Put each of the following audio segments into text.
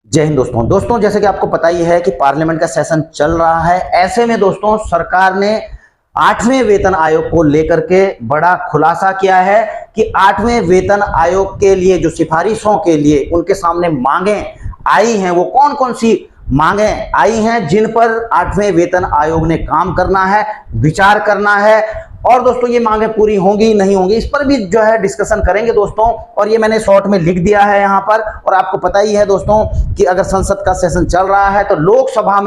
जय हिंद दोस्तों जैसे कि आपको पता ही है कि पार्लियामेंट का सेशन चल रहा है। ऐसे में दोस्तों सरकार ने 8वें वेतन आयोग को लेकर के बड़ा खुलासा किया है कि 8वें वेतन आयोग के लिए जो सिफारिशों के लिए उनके सामने मांगे आई हैं, वो कौन कौन सी मांगे आई हैं जिन पर 8वें वेतन आयोग ने काम करना है, विचार करना है। और दोस्तों ये मांगे पूरी होंगी नहीं होंगी, इस पर भी जो है डिस्कशन करेंगे दोस्तों। और ये मैंने शॉर्ट में लिख दिया है यहाँ पर। और आपको पता ही है दोस्तों कि अगर संसद का सेशन चल रहा है तो लोकसभा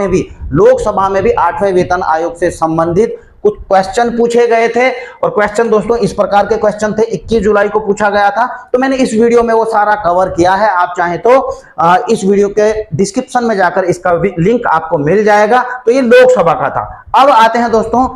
में भी 8वें वेतन आयोग से संबंधित कुछ क्वेश्चन पूछे गए थे। और क्वेश्चन दोस्तों इस प्रकार के क्वेश्चन थे, 21 जुलाई को पूछा गया था। तो मैंने इस वीडियो में वो सारा कवर किया है। आप चाहें तो इस वीडियो के डिस्क्रिप्शन में जाकर इसका लिंक आपको मिल जाएगा। तो ये लोकसभा का था। अब आते हैं दोस्तों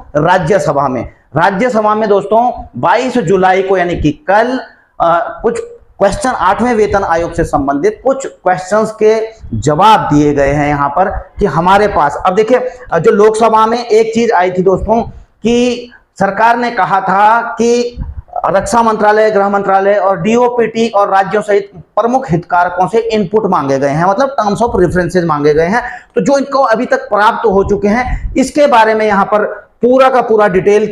राज्यसभा में दोस्तों 22 जुलाई को यानी कि कल कुछ क्वेश्चन 8वें वेतन आयोग से संबंधित कुछ क्वेश्चंस के जवाब दिए गए हैं यहाँ पर कि हमारे पास। अब देखिए, जो लोकसभा में एक चीज आई थी दोस्तों कि सरकार ने कहा था कि रक्षा मंत्रालय, गृह मंत्रालय और डीओपीटी और राज्यों सहित प्रमुख हितधारकों से इनपुट मांगे गए हैं, मतलब टर्म्स ऑफ रेफरेंसेस मांगे गए हैं। तो जो इनको अभी तक प्राप्त हो चुके हैं इसके बारे में यहाँ पर पूरा का पूरा डिटेल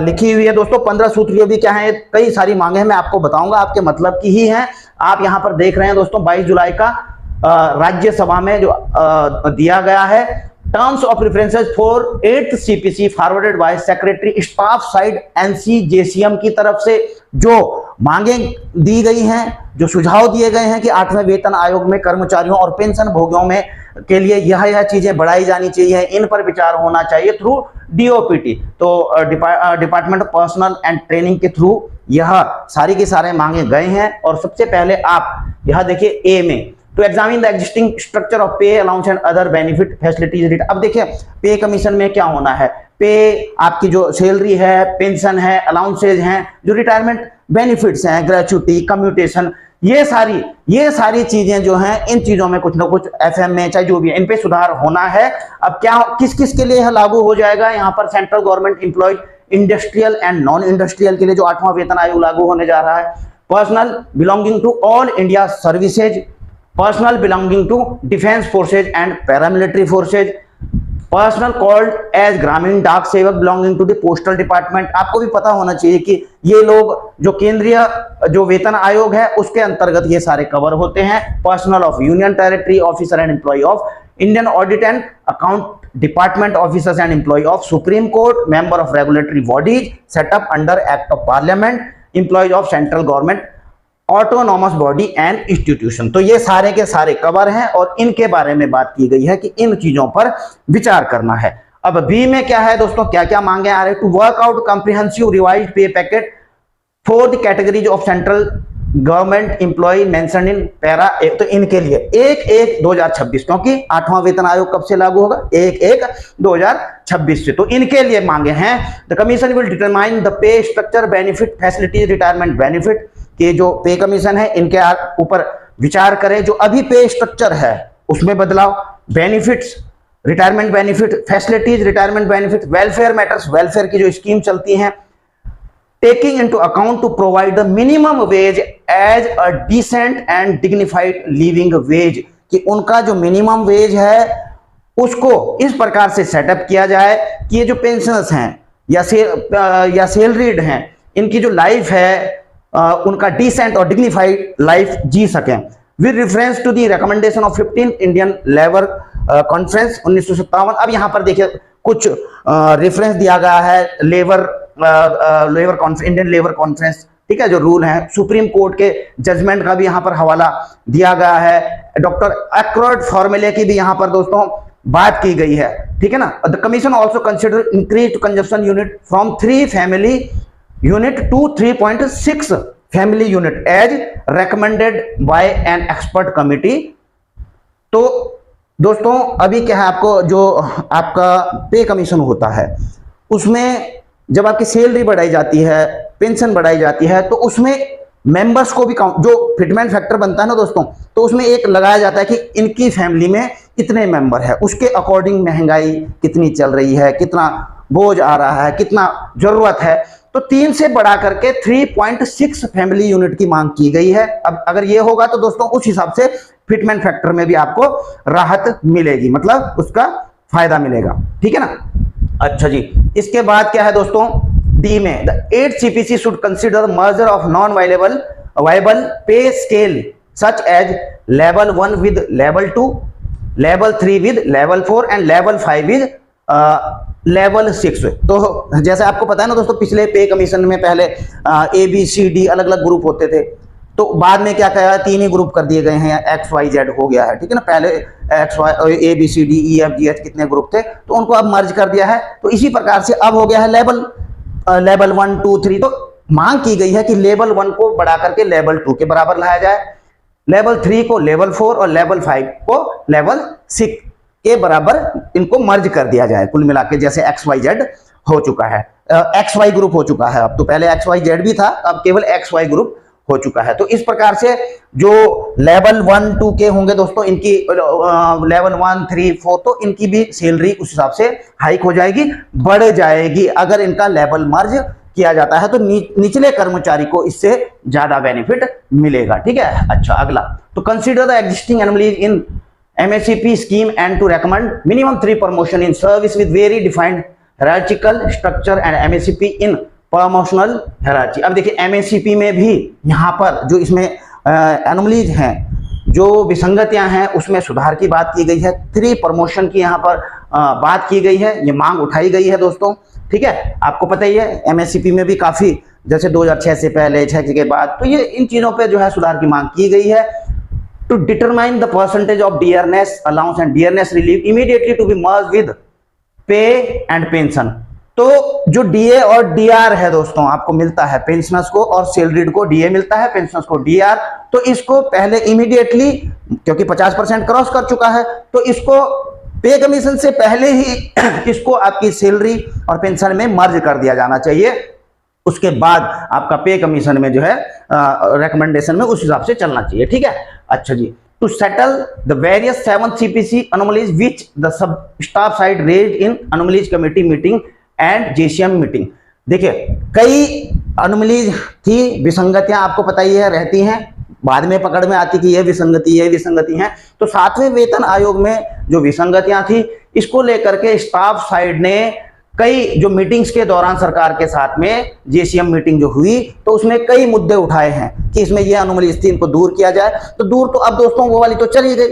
लिखी हुई है दोस्तों। 15 सूत्रीय भी क्या है, कई सारी मांगे हैं, मैं आपको बताऊंगा, आपके मतलब की ही है। आप यहां पर देख रहे हैं दोस्तों 22 जुलाई का राज्यसभा में जो दिया गया है, terms of references for 8th CPC forwarded bye secretary staff side NCJCM की तरफ से जो मांगे दी गई हैं, जो सुझाव दिए गए हैं कि 8वें वेतन आयोग में कर्मचारियों और पेंशन भोगियों में के लिए यह चीजें बढ़ाई जानी चाहिए, इन पर विचार होना चाहिए थ्रू डीओपीटी। तो department of personal and training के थ्रू यह सारी के सारे मांगे गए हैं। और सबसे पहले आप यह देखिए ए में, to examine the existing structure of pay allowance and other benefit facilities. अब देखिए पे कमीशन में क्या होना है, पे आपकी जो सैलरी है, पेंशन है, अलाउंसेज हैं, जो रिटायरमेंट बेनिफिट्स हैं, ग्रेचुटी, कम्यूटेशन, ये सारी चीजें जो हैं, इन चीजों में कुछ ना कुछ FM में चाहे जो भी है, इन पे सुधार होना है। अब क्या किस किस के लिए यह लागू हो जाएगा, यहाँ पर central government employed, industrial and non industrial के लिए जो 8वां वेतन आयोग लागू होने जा रहा है, personal belonging to all India services, personal belonging to defence forces and paramilitary forces, personal called as Gramin Dak Sevak belonging to the postal department. आपको भी पता होना चाहिए कि ये लोग जो केंद्रीय जो वेतन आयोग है उसके अंतर्गत ये सारे कवर होते हैं। Personal of union territory officer and employ of Indian audit and account department officers and employ of supreme court, member of regulatory bodies setup under act of parliament, employees of central government autonomous body and institution. तो ये सारे के सारे cover हैं और इनके बारे में बात की गई है कि इन चीजों पर विचार करना है। अब बी में क्या है दोस्तों, क्या क्या मांगे आ रहे हैं, to work out comprehensive revised pay packet for the categories of central government employ mentioned in para. तो इनके लिए 1/1/2026, क्योंकि 8वां वेतन आयोग कब से लागू होगा, 1/1/2026 से। तो इनके लिए मांगे हैं, the commission will determine the pay structure, benefit, facilities, retirement benefit के जो पे कमीशन है इनके ऊपर विचार करें। जो अभी पे स्ट्रक्चर है उसमें बदलाव, benefits, retirement benefit, facilities, retirement benefit, welfare matters, welfare की जो स्कीम चलती हैं, taking into account to provide the minimum wage as a decent and dignified living wage, कि उनका जो मिनिमम वेज है उसको इस प्रकार से सेटअप किया जाए कि ये जो पेंशनर्स हैं या सैलरीड हैं, इनकी जो लाइफ है उनका डिसेंट और डिग्निफाइड लाइफ जी सकें। With reference to the recommendation of 15th Indian labour conference 1957। अब यहाँ पर देखिए कुछ रेफरेंस दिया गया है इंडियन लेबर कॉन्फ्रेंस, ठीक है, जो रूल है, सुप्रीम कोर्ट के जजमेंट का भी यहाँ पर हवाला दिया गया है, डॉक्टर एक्रोड फॉर्मूले की भी यहाँ पर दोस्तों बात की गई है, ठीक है ना। The commission also consider increase consumption unit from 3 family unit to 3.6 family unit as recommended by an expert committee. तो दोस्तों अभी क्या है, आपको जो आपका पे कमीशन होता है उसमें जब आपकी सैलरी बढ़ाई जाती है, पेंशन बढ़ाई जाती है, तो उसमें मेंबर्स को भी जो फिटमेंट फैक्टर बनता है ना दोस्तों, तो उसमें एक लगाया जाता है कि इनकी फैमिली में इतने मेंबर है, उसके अकॉर्डिंग महंगाई कितनी चल रही है, कितना बोझ आ रहा है, कितना जरूरत है। तो 3 से बढ़ा करके 3.6 फैमिली यूनिट की मांग की गई है। अब अगर ये होगा तो दोस्तों उस हिसाब से फिटमेंट फैक्टर में भी आपको राहत मिलेगी, मतलब उसका फायदा मिलेगा, ठीक है ना। अच्छा जी, इसके बाद क्या है दोस्तों, डी में the 8th CPC should consider merger of non viable pay scale such as level 1 with level 2, level 3 with level 4 and level 5 with level 6। तो जैसे आपको पता है ना दोस्तों, पिछले पे कमीशन में पहले ABCD अलग अलग ग्रुप होते थे, तो बाद में क्या कहा, 3 ही ग्रुप कर दिए गए हैं, XYZ हो गया है, ठीक है ना। पहले ABCD, EFGH कितने ग्रुप थे, तो उनको अब मर्ज कर दिया है। तो इसी प्रकार से अब हो गया है लेवल 1, 2, 3। तो मांग की गई है कि लेवल 1 को बढ़ा करके लेवल 2 के बराबर लाया जाए, लेवल 3 को लेवल 4 और लेवल 5 को लेवल 6 के बराबर इनको मर्ज कर दिया जाए। कुल मिला के जैसे XYZ हो चुका है, XY ग्रुप हो चुका है, अब तो पहले XYZ भी था, अब केवल XY ग्रुप हो चुका है। तो इस प्रकार से जो लेवल 1, 2 के होंगे दोस्तों, इनकी लेवल 1, 3, 4, तो इनकी भी सैलरी उस हिसाब से हाइक हो जाएगी, बढ़ जाएगी। अगर इनका लेवल मर्ज किया जाता है तो निचले कर्मचारी को इससे ज्यादा बेनिफिट मिलेगा, ठीक है। अच्छा, अगला, तो consider the existing anomalies in MSCP scheme and to recommend minimum 3 promotion in service with very defined hierarchical structure and MSCP in promotional hierarchy। अब देखिए MSCP में भी यहाँ पर जो इसमें एनोमलीज हैं, जो विसंगतियां हैं, उसमें सुधार की बात की गई है, 3 प्रमोशन की यहाँ पर बात की गई है, ये मांग उठाई गई है दोस्तों, ठीक है। आपको पता ही है MSCP में भी काफी, जैसे 2006 से पहले, 6 के बाद, तो ये इन चीजों पे जो है सुधार की मांग की गई है। To determine the percentage of dearness allowance and dearness relief immediately to be merged with pay and pension। तो जो DA और DR है दोस्तों, आपको मिलता है पेंशनर्स को, और सैलरीड को DA मिलता है, पेंशनर्स को DR। तो इसको पहले इमीडिएटली, क्योंकि 50% क्रॉस कर चुका है, तो इसको पे कमीशन से पहले ही इसको आपकी सैलरी और पेंशन में मर्ज कर दिया जाना चाहिए। उसके बाद आपका पे कमीशन में जो है रिकमेंडेशन में उस हिसाब से चलना चाहिए, ठीक है। अच्छा जी, to settle the various 7th CPC anomalies which the sub staff side raised in anomalies committee meeting and JCM meeting. देखिए, कई अनोमलीज थी, विसंगतियां आपको पता ही है रहती हैं, बाद में पकड़ में आती कि ये विसंगति है। तो 7वें वेतन आयोग में जो विसंगतियां थी, इसको लेकर के स्टाफ साइड ने कई जो मीटिंग्स के दौरान सरकार के साथ में JCM मीटिंग जो हुई, तो उसमें कई मुद्दे उठाए हैं कि इसमें ये अनोमली थी, इनको दूर किया जाए। तो दूर तो अब दोस्तों वो वाली तो चली गई,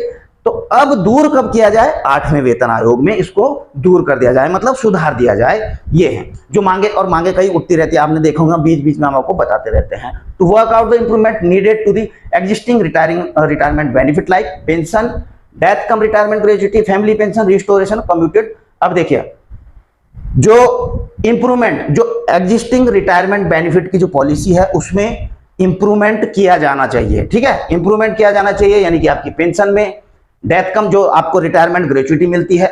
तो अब दूर कब किया जाए, 8वें वेतन आयोग में इसको दूर कर दिया जाए, मतलब सुधार दिया जाए। ये है जो मांगे, और मांगे कई उठती रहती है, आपने देखा होगा, बीच बीच में हम आपको बताते रहते हैं। To work out the improvement needed to the existing retirement benefit like pension, death cum retirement gratuity, family pension, restoration, commuted. अब देखिए, जो इंप्रूवमेंट, जो एग्जिस्टिंग रिटायरमेंट बेनिफिट की जो पॉलिसी है, उसमें इंप्रूवमेंट किया जाना चाहिए, ठीक है। इंप्रूवमेंट किया जाना चाहिए, यानी कि आपकी पेंशन में डेथ कम जो आपको रिटायरमेंट ग्रेच्युटी मिलती है,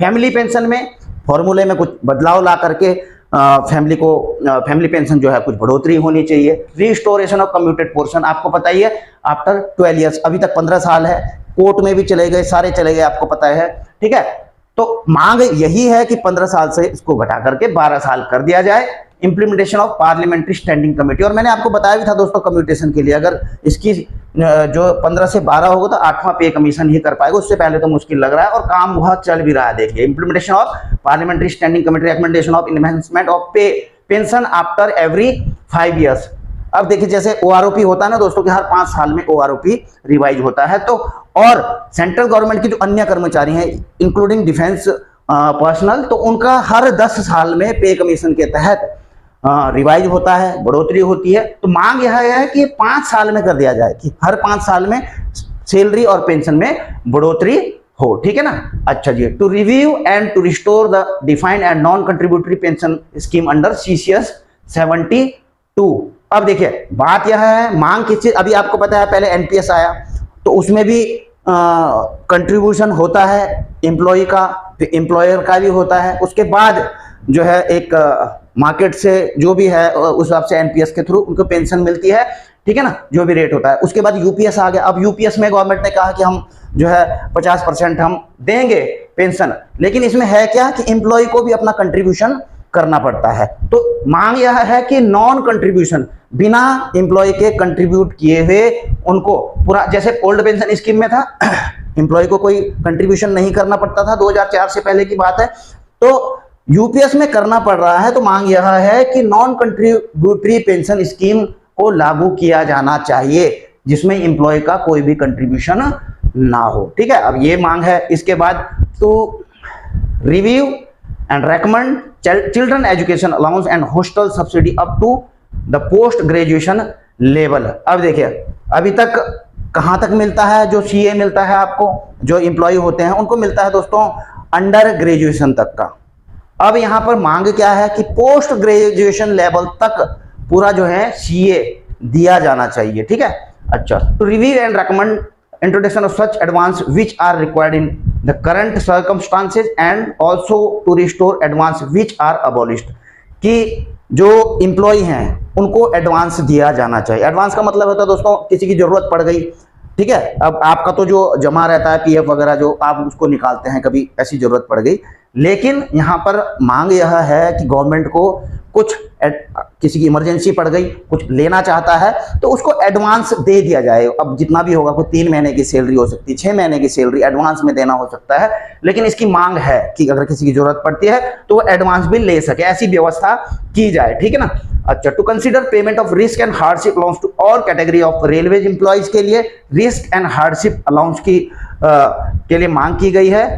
फैमिली पेंशन में फॉर्मूले में कुछ बदलाव ला करके फैमिली पेंशन जो है कुछ बढ़ोतरी होनी चाहिए। रिस्टोरेशन ऑफ कम्यूटेड पोर्शन, आपको पता ही है, आफ्टर 12 ईयर्स, अभी तक 15 साल है, कोर्ट में भी चले गए, सारे चले गए, आपको पता है, ठीक है। तो मांग यही है कि 15 साल से इसको घटा करके 12 साल कर दिया जाए। Implementation of parliamentary standing committee, और मैंने आपको बताया भी था दोस्तों, कम्यूटेशन के लिए अगर इसकी जो 15 से 12 होगा तो 8वां पे कमीशन ही कर पाएगा, उससे पहले तो मुश्किल लग रहा है, और काम बहुत चल भी रहा है। देखिए, implementation of parliamentary standing committee recommendation of investment of पे पेंशन आफ्टर एवरी 5 ईयर्स। अब देखिए, जैसे OROP होता है ना दोस्तों, कि हर 5 साल में OROP रिवाइज होता है, तो और सेंट्रल गवर्नमेंट की जो अन्य कर्मचारी हैं, इंक्लूडिंग डिफेंस पर्सनल, तो उनका हर 10 साल में पे कमीशन के तहत रिवाइज होता है, बढ़ोतरी होती है। तो मांग यह है कि 5 साल में कर दिया जाए, कि हर 5 साल में सैलरी और पेंशन में बढ़ोतरी हो, ठीक है ना। अच्छा जी, to review and to restore the defined and non contributory pension scheme under CCS 72। अब देखिए, बात यह है, मांग किस चीज, अभी आपको पता है पहले NPS आया, तो उसमें भी कंट्रीब्यूशन होता है एम्प्लॉय का, एम्प्लॉयर का भी होता है। उसके बाद जो है एक मार्केट से जो भी है उस हिसाब से NPS के थ्रू उनको पेंशन मिलती है, ठीक है ना, जो भी रेट होता है। उसके बाद UPS आ गया। अब UPS में गवर्नमेंट ने कहा कि हम जो है 50% हम देंगे पेंशन, लेकिन इसमें है क्या कि एम्प्लॉय को भी अपना कंट्रीब्यूशन करना पड़ता है। तो मांग यह है कि नॉन कंट्रीब्यूशन, बिना एम्प्लॉय के कंट्रीब्यूट किए हुए उनको पूरा, जैसे ओल्ड पेंशन स्कीम में था एम्प्लॉय को कोई कंट्रीब्यूशन नहीं करना पड़ता था, 2004 से पहले की बात है, तो यूपीएस में करना पड़ रहा है। तो मांग यह है कि नॉन कंट्रीब्यूटरी पेंशन स्कीम को लागू किया जाना चाहिए जिसमें एम्प्लॉय का कोई भी कंट्रीब्यूशन ना हो। ठीक है, अब ये मांग है। इसके बाद to review and recommend children education allowance and hostel subsidy up to the post graduation level. अब देखिए अभी तक कहां तक मिलता है, जो सीए मिलता है आपको, जो एम्प्लॉय होते हैं उनको मिलता है दोस्तों अंडर ग्रेजुएशन तक का। अब यहां पर मांग क्या है कि पोस्ट ग्रेजुएशन लेवल तक पूरा जो है सीए दिया जाना चाहिए। ठीक है, अच्छा, to review and recommend introduction of such advance which are required in the current circumstances and also to restore advance which are abolished, कि जो एम्प्लॉय हैं उनको एडवांस दिया जाना चाहिए। एडवांस का मतलब होता है दोस्तों किसी की जरूरत पड़ गई, ठीक है, अब आपका तो जो जमा रहता है पीएफ वगैरह जो आप उसको निकालते हैं, कभी ऐसी जरूरत पड़ गई, लेकिन यहाँ पर मांग यह है कि गवर्नमेंट को कुछ किसी की इमरजेंसी पड़ गई, कुछ लेना चाहता है तो उसको एडवांस दे दिया जाए। अब जितना भी होगा, कोई 3 महीने की सैलरी हो सकती है, 6 महीने की सैलरी एडवांस में देना हो सकता है, लेकिन इसकी मांग है कि अगर किसी की जरूरत पड़ती है तो वो एडवांस भी ले सके, ऐसी व्यवस्था की जाए। ठीक है ना, अच्छा, to consider payment of risk and hardship allowance to all category of railways employees के लिए रिस्क एंड हार्डशिप अलाउंस की के लिए मांग की गई है।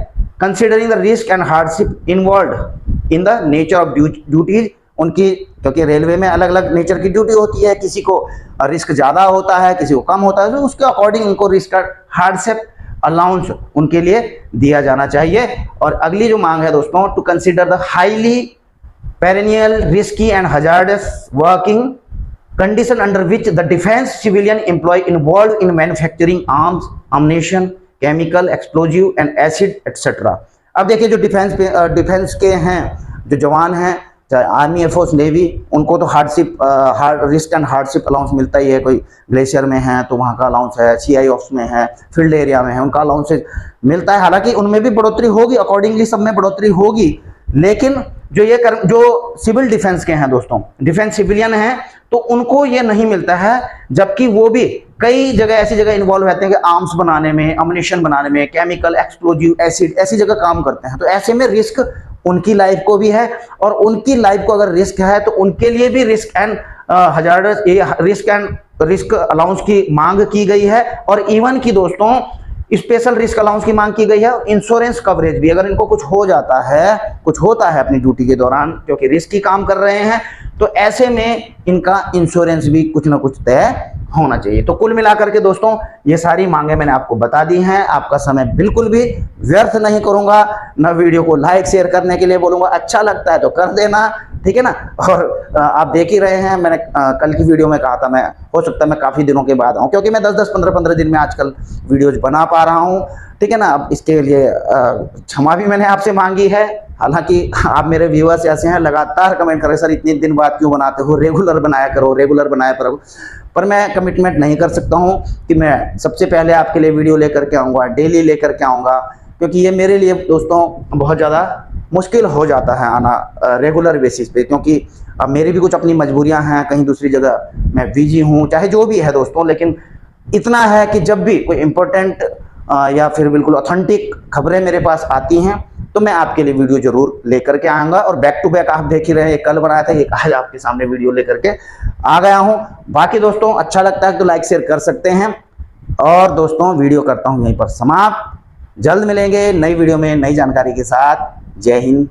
Considering the risk and hardship involved in the nature of duties, उनकी, क्योंकि रेलवे में अलग अलग नेचर की ड्यूटी होती है, किसी को रिस्क ज़्यादा होता है, किसी को कम होता है, तो उसके अकॉर्डिंग उनको रिस्क हार्डशिप अलाउंस उनके लिए दिया जाना चाहिए। और अगली जो मांग है दोस्तों, to consider the highly perennial risky and hazardous working condition under which the defence civilian employ involve in manufacturing arms, ammunition, chemical, explosive and acid etcetera. अब देखिए जो डिफेंस के हैं, जो जवान हैं, चाहे आर्मी, एयरफोर्स, नेवी, उनको तो रिस्क एंड हार्डशिप अलाउंस मिलता ही है। कोई ग्लेशियर में है तो वहाँ का अलाउंस है, सीआई ऑप्स में है, फील्ड एरिया में है, उनका अलाउंस मिलता है। हालांकि उनमें भी बढ़ोतरी होगी, अकॉर्डिंगली सब में बढ़ोतरी होगी, लेकिन जो सिविल डिफेंस के हैं दोस्तों, डिफेंस सिविलियन हैं, तो उनको ये नहीं मिलता है, जबकि वो भी कई जगह ऐसी जगह इन्वॉल्व रहते हैं कि आर्म्स बनाने में, अम्युनिशन बनाने में, केमिकल, एक्सप्लोजिव, एसिड, ऐसी जगह काम करते हैं। तो ऐसे में रिस्क उनकी लाइफ को भी है, और उनकी लाइफ को अगर रिस्क है तो उनके लिए भी risk and hazardous risk allowance की मांग की गई है। और इवन की दोस्तों स्पेशल रिस्क अलाउंस की मांग की गई है। इंश्योरेंस कवरेज भी, अगर इनको कुछ हो जाता है, कुछ होता है अपनी ड्यूटी के दौरान, क्योंकि रिस्की काम कर रहे हैं, तो ऐसे में इनका इंश्योरेंस भी कुछ ना कुछ तय होना चाहिए। तो कुल मिलाकर के दोस्तों ये सारी मांगे मैंने आपको बता दी हैं। आपका समय बिल्कुल भी व्यर्थ नहीं करूंगा, न वीडियो को लाइक शेयर करने के लिए बोलूंगा, अच्छा लगता है तो कर देना, ठीक है ना। और आप देख ही रहे हैं, मैंने कल की वीडियो में कहा था, मैं हो सकता है मैं काफ़ी दिनों के बाद आऊँ, क्योंकि मैं 10-10, 15-15 दिन में आजकल वीडियोज बना पा रहा हूँ, ठीक है ना। अब इसके लिए क्षमा भी मैंने आपसे मांगी है। हालांकि आप मेरे व्यूअर्स ऐसे हैं, लगातार कमेंट कर रहे, सर इतने दिन बाद क्यों बनाते हो, रेगुलर बनाया करो, रेगुलर बनाया करो। पर मैं कमिटमेंट नहीं कर सकता हूं कि मैं सबसे पहले आपके लिए वीडियो लेकर के आऊँगा, डेली लेकर के आऊँगा, क्योंकि ये मेरे लिए दोस्तों बहुत ज़्यादा मुश्किल हो जाता है आना रेगुलर बेसिस पे, क्योंकि अब मेरी भी कुछ अपनी मजबूरियां हैं, कहीं दूसरी जगह मैं बिजी हूँ, चाहे जो भी है दोस्तों। लेकिन इतना है कि जब भी कोई इम्पोर्टेंट या फिर बिल्कुल ऑथेंटिक खबरें मेरे पास आती हैं तो मैं आपके लिए वीडियो जरूर लेकर के आऊँगा। और बैक टू बैक आप देख ही रहे हैं, कल बनाया था, ये आज आपके सामने वीडियो लेकर के आ गया हूँ। बाकी दोस्तों अच्छा लगता है तो लाइक शेयर कर सकते हैं। और दोस्तों वीडियो करता हूँ यहीं पर समाप्त। जल्द मिलेंगे नई वीडियो में नई जानकारी के साथ। जय हिंद।